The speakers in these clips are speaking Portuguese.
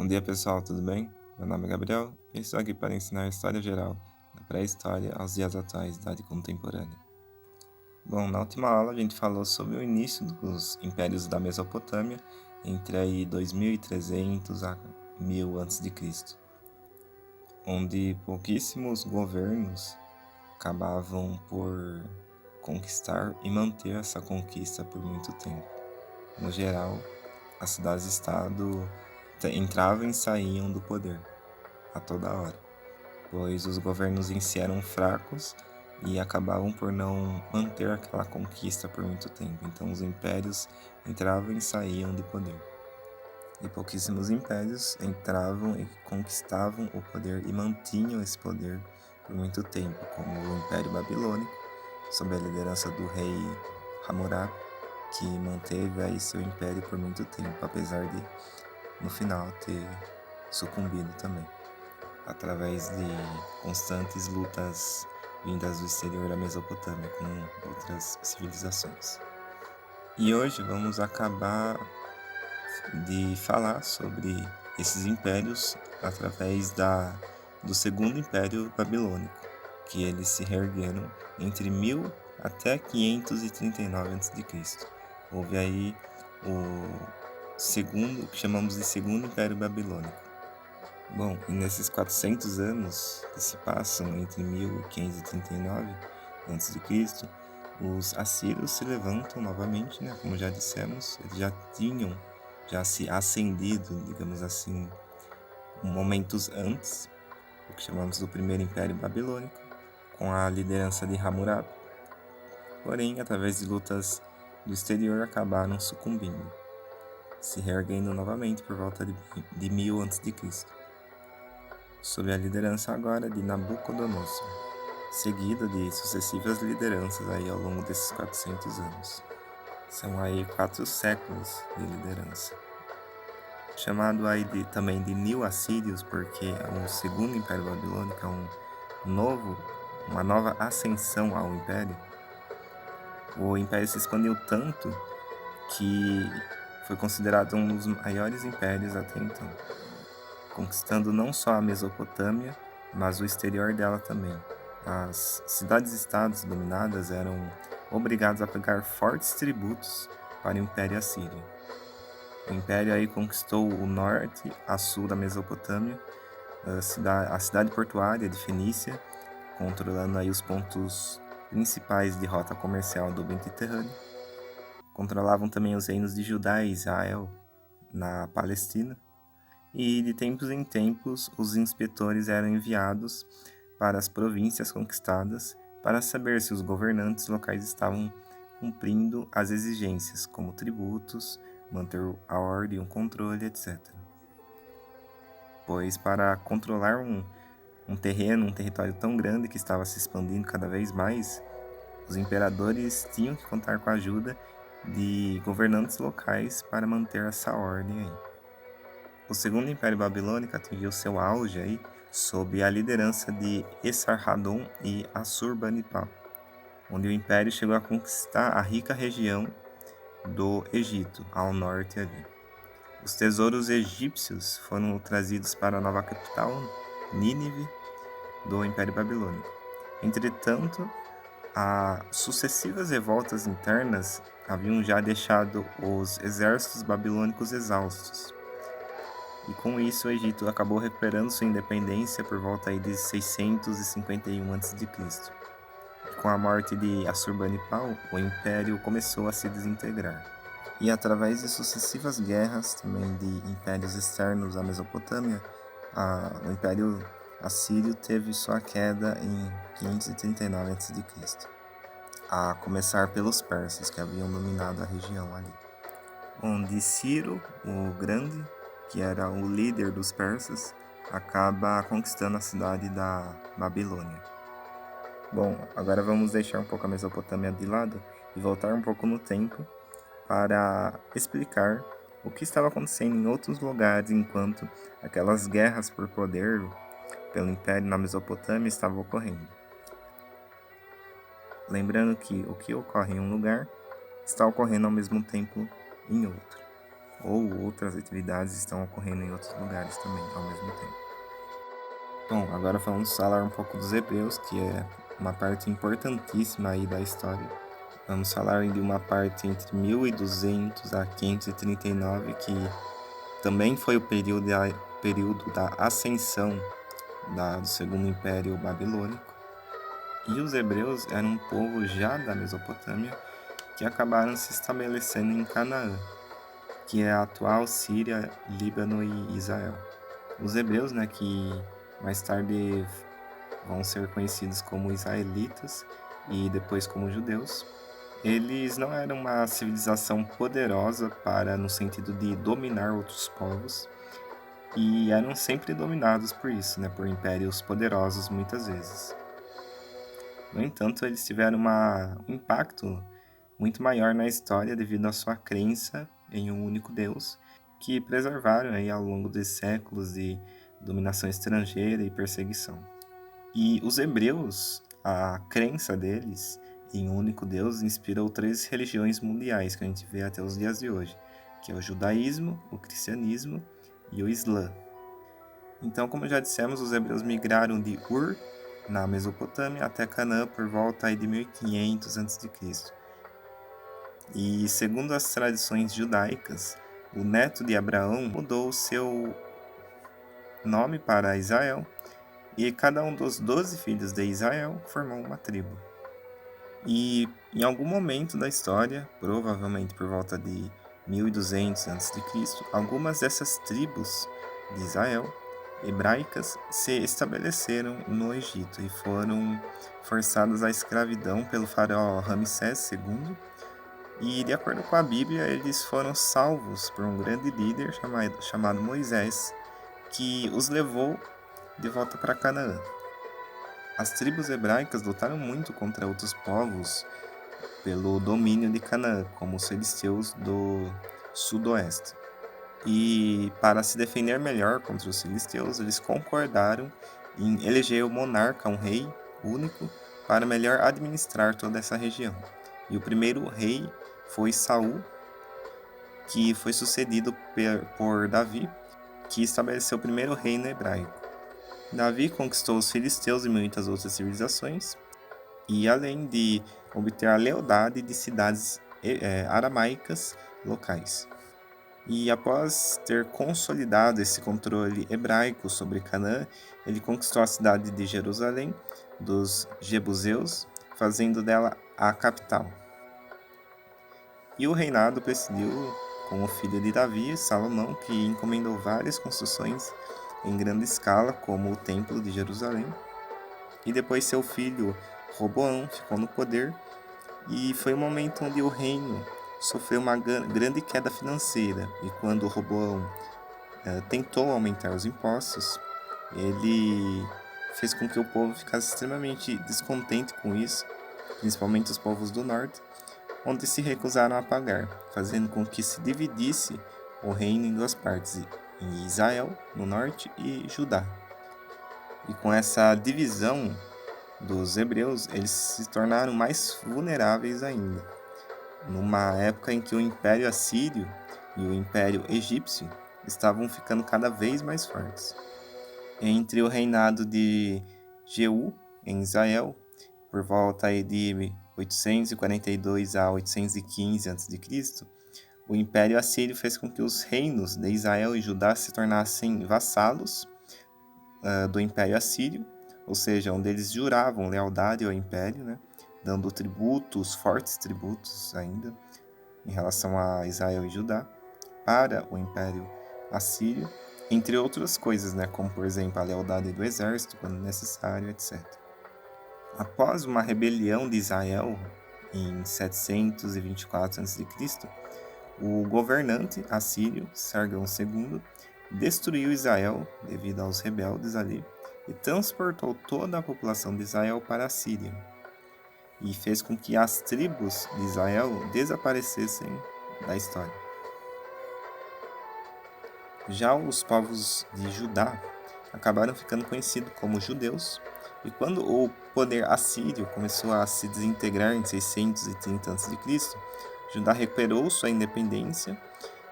Bom dia pessoal, tudo bem? Meu nome é Gabriel e estou aqui para ensinar História Geral, da pré-história aos dias atuais, Idade Contemporânea. Bom, na última aula a gente falou sobre o início dos impérios da Mesopotâmia, entre aí 2300 a 1000 a.C., onde pouquíssimos governos acabavam por conquistar e manter essa conquista por muito tempo. No geral, as cidades-estado entravam e saíam do poder a toda hora, pois os governos em si eram fracos e acabavam por não manter aquela conquista por muito tempo. Então os impérios entravam e saíam de poder. E pouquíssimos impérios entravam e conquistavam o poder e mantinham esse poder por muito tempo, como o Império Babilônico, sob a liderança do rei Hammurabi, que manteve aí seu império por muito tempo, apesar de no final ter sucumbido também, através de constantes lutas vindas do exterior da Mesopotâmia com outras civilizações. E hoje vamos acabar de falar sobre esses impérios através do Segundo Império Babilônico, que eles se reergueram entre 1000 até 539 a.C. Houve aí o segundo, que chamamos de Segundo Império Babilônico. Bom, e nesses 400 anos que se passam entre 1000 e 539 a.C., os assírios se levantam novamente, né? Como já dissemos, eles já tinham se ascendido, digamos assim, momentos antes, o que chamamos do Primeiro Império Babilônico, com a liderança de Hammurabi. Porém, através de lutas do exterior, acabaram sucumbindo, se reerguendo novamente por volta de 1000 a.C., sob a liderança agora de Nabucodonosor, seguido de sucessivas lideranças aí ao longo desses 400 anos. São aí 4 séculos de liderança. Chamado aí também de New Assírios, porque o Segundo Império Babilônico é uma nova ascensão ao Império. O Império se expandiu tanto que foi considerado um dos maiores impérios até então, conquistando não só a Mesopotâmia, mas o exterior dela também. As cidades-estados dominadas eram obrigados a pagar fortes tributos para o Império Assírio. O Império aí conquistou o norte a sul da Mesopotâmia, a cidade portuária de Fenícia, controlando aí os pontos principais de rota comercial do Mediterrâneo. Controlavam também os reinos de Judá e Israel na Palestina. E de tempos em tempos os inspetores eram enviados para as províncias conquistadas para saber se os governantes locais estavam cumprindo as exigências, como tributos, manter a ordem, o controle, etc. Pois para controlar um território tão grande que estava se expandindo cada vez mais, os imperadores tinham que contar com a ajuda de governantes locais para manter essa ordem aí. O Segundo Império Babilônico atingiu seu auge aí sob a liderança de Esarhaddon e Assurbanipal, onde o império chegou a conquistar a rica região do Egito, ao norte ali. Os tesouros egípcios foram trazidos para a nova capital, Nínive, do Império Babilônico. Entretanto, as sucessivas revoltas internas haviam já deixado os exércitos babilônicos exaustos. E com isso o Egito acabou recuperando sua independência por volta aí de 651 a.C. Com a morte de Assurbanipal, o império começou a se desintegrar. E através de sucessivas guerras também de impérios externos à Mesopotâmia, o Império Assírio teve sua queda em 539 a.C., a começar pelos persas, que haviam dominado a região ali, onde Ciro, o Grande, que era o líder dos persas, acaba conquistando a cidade da Babilônia. Bom, agora vamos deixar um pouco a Mesopotâmia de lado e voltar um pouco no tempo para explicar o que estava acontecendo em outros lugares enquanto aquelas guerras por poder pelo Império na Mesopotâmia estavam ocorrendo. Lembrando que o que ocorre em um lugar está ocorrendo ao mesmo tempo em outro. ou outras atividades estão ocorrendo em outros lugares também ao mesmo tempo. Bom, agora vamos falar um pouco dos hebreus, que é uma parte importantíssima aí da história. Vamos falar de uma parte entre 1200 a 539, que também foi o período da ascensão do Segundo Império Babilônico. E os hebreus eram um povo já da Mesopotâmia que acabaram se estabelecendo em Canaã, que é a atual Síria, Líbano e Israel. Os hebreus, né, que mais tarde vão ser conhecidos como israelitas e depois como judeus, eles não eram uma civilização poderosa no sentido de dominar outros povos, e eram sempre dominados por isso, né, por impérios poderosos muitas vezes. No entanto, eles tiveram um impacto muito maior na história devido à sua crença em um único Deus, que preservaram aí ao longo dos séculos de dominação estrangeira e perseguição. E os hebreus, a crença deles em um único Deus inspirou 3 religiões mundiais que a gente vê até os dias de hoje, que é o judaísmo, o cristianismo e o islã. Então, como já dissemos, os hebreus migraram de Ur, na Mesopotâmia, até Canaã por volta de 1500 a.C. E, segundo as tradições judaicas, o neto de Abraão mudou o seu nome para Israel, e cada um dos 12 filhos de Israel formou uma tribo. E em algum momento da história, provavelmente por volta de 1200 a.C., algumas dessas tribos de Israel hebraicas se estabeleceram no Egito e foram forçadas à escravidão pelo faraó Ramsés II. E, de acordo com a Bíblia, eles foram salvos por um grande líder chamado Moisés, que os levou de volta para Canaã. As tribos hebraicas lutaram muito contra outros povos pelo domínio de Canaã, como os filisteus do sudoeste. E para se defender melhor contra os filisteus, eles concordaram em eleger o monarca, um rei único, para melhor administrar toda essa região. E o primeiro rei foi Saul, que foi sucedido por Davi, que estabeleceu o primeiro reino hebraico. Davi conquistou os filisteus e muitas outras civilizações, e além de obter a lealdade de cidades aramaicas locais. E após ter consolidado esse controle hebraico sobre Canaã, ele conquistou a cidade de Jerusalém dos jebuseus, fazendo dela a capital. E o reinado prosseguiu com o filho de Davi, Salomão, que encomendou várias construções em grande escala, como o Templo de Jerusalém. E depois seu filho Roboão ficou no poder, e foi um momento onde o reino sofreu uma grande queda financeira. E quando Roboão tentou aumentar os impostos, ele fez com que o povo ficasse extremamente descontente com isso, principalmente os povos do norte, onde se recusaram a pagar, fazendo com que se dividisse o reino em 2 partes, em Israel, no norte, e Judá. E com essa divisão dos hebreus, eles se tornaram mais vulneráveis ainda, numa época em que o Império Assírio e o Império Egípcio estavam ficando cada vez mais fortes. Entre o reinado de Jeú, em Israel, por volta de 842 a 815 a.C., o Império Assírio fez com que os reinos de Israel e Judá se tornassem vassalos do Império Assírio, ou seja, onde eles juravam lealdade ao Império, né, dando tributos, fortes tributos ainda, em relação a Israel e Judá, para o Império Assírio, entre outras coisas, né, como, por exemplo, a lealdade do exército, quando necessário, etc. Após uma rebelião de Israel, em 724 a.C., o governante assírio, Sargão II, destruiu Israel devido aos rebeldes ali e transportou toda a população de Israel para a Síria e fez com que as tribos de Israel desaparecessem da história. Já os povos de Judá acabaram ficando conhecidos como judeus, e quando o poder assírio começou a se desintegrar em 630 a.C., Judá recuperou sua independência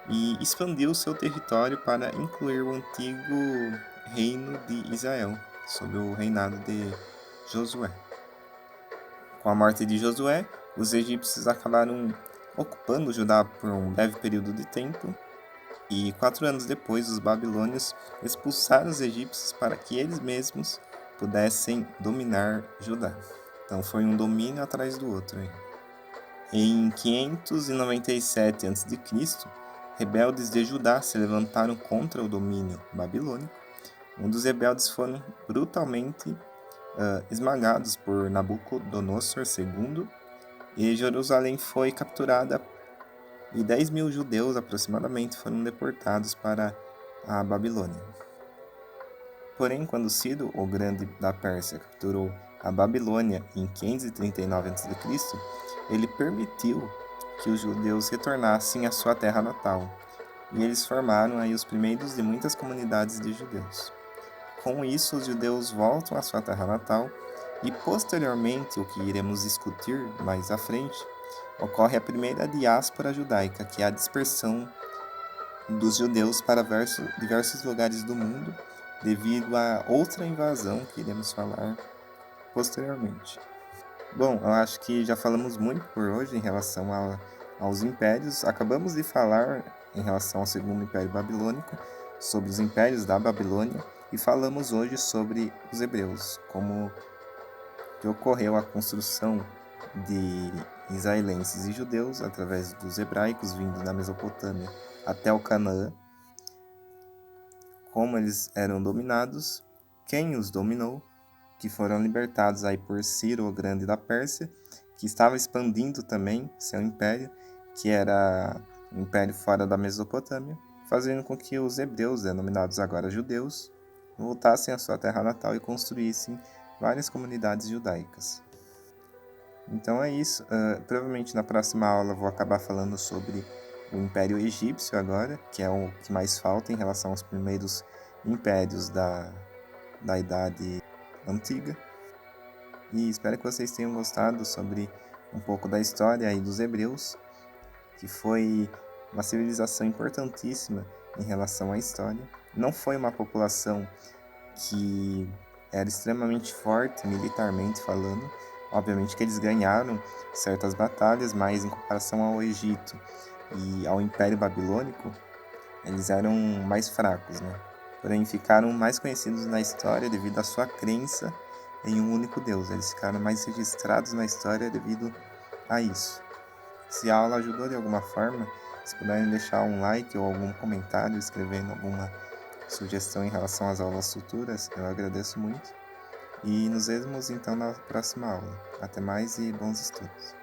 e expandiu seu território para incluir o antigo reino de Israel, sob o reinado de Josué. Com a morte de Josué, os egípcios acabaram ocupando Judá por um breve período de tempo, e 4 anos depois, os babilônios expulsaram os egípcios para que eles mesmos pudessem dominar Judá. Então foi um domínio atrás do outro. Em 597 a.C., rebeldes de Judá se levantaram contra o domínio babilônico. Um dos rebeldes foram brutalmente esmagados por Nabucodonosor II, e Jerusalém foi capturada e 10.000 judeus aproximadamente foram deportados para a Babilônia. Porém, quando Ciro, o Grande da Pérsia, capturou a Babilônia em 539 a.C., ele permitiu que os judeus retornassem à sua terra natal, e eles formaram aí os primeiros de muitas comunidades de judeus. Com isso, os judeus voltam à sua terra natal e, posteriormente, o que iremos discutir mais à frente, ocorre a primeira diáspora judaica, que é a dispersão dos judeus para diversos lugares do mundo, devido a outra invasão que iremos falar posteriormente. Bom, eu acho que já falamos muito por hoje em relação aos impérios. Acabamos de falar em relação ao Segundo Império Babilônico, sobre os impérios da Babilônia, e falamos hoje sobre os hebreus, como que ocorreu a construção de israelenses e judeus através dos hebraicos vindo da Mesopotâmia até o Canaã, como eles eram dominados, quem os dominou, que foram libertados aí por Ciro o Grande da Pérsia, que estava expandindo também seu império, que era um império fora da Mesopotâmia, fazendo com que os hebreus, denominados agora judeus, voltassem à sua terra natal e construíssem várias comunidades judaicas. Então é isso. Provavelmente na próxima aula eu vou acabar falando sobre o Império Egípcio agora, que é o que mais falta em relação aos primeiros impérios da Idade Antiga. E espero que vocês tenham gostado sobre um pouco da história aí dos hebreus, que foi uma civilização importantíssima em relação à história. Não foi uma população que era extremamente forte militarmente falando. Obviamente que eles ganharam certas batalhas, mas em comparação ao Egito e ao Império Babilônico, eles eram mais fracos, né? Porém, ficaram mais conhecidos na história devido à sua crença em um único Deus. Eles ficaram mais registrados na história devido a isso. Se a aula ajudou de alguma forma, se puderem deixar um like ou algum comentário escrevendo alguma sugestão em relação às aulas futuras, eu agradeço muito. E nos vemos então na próxima aula. Até mais e bons estudos!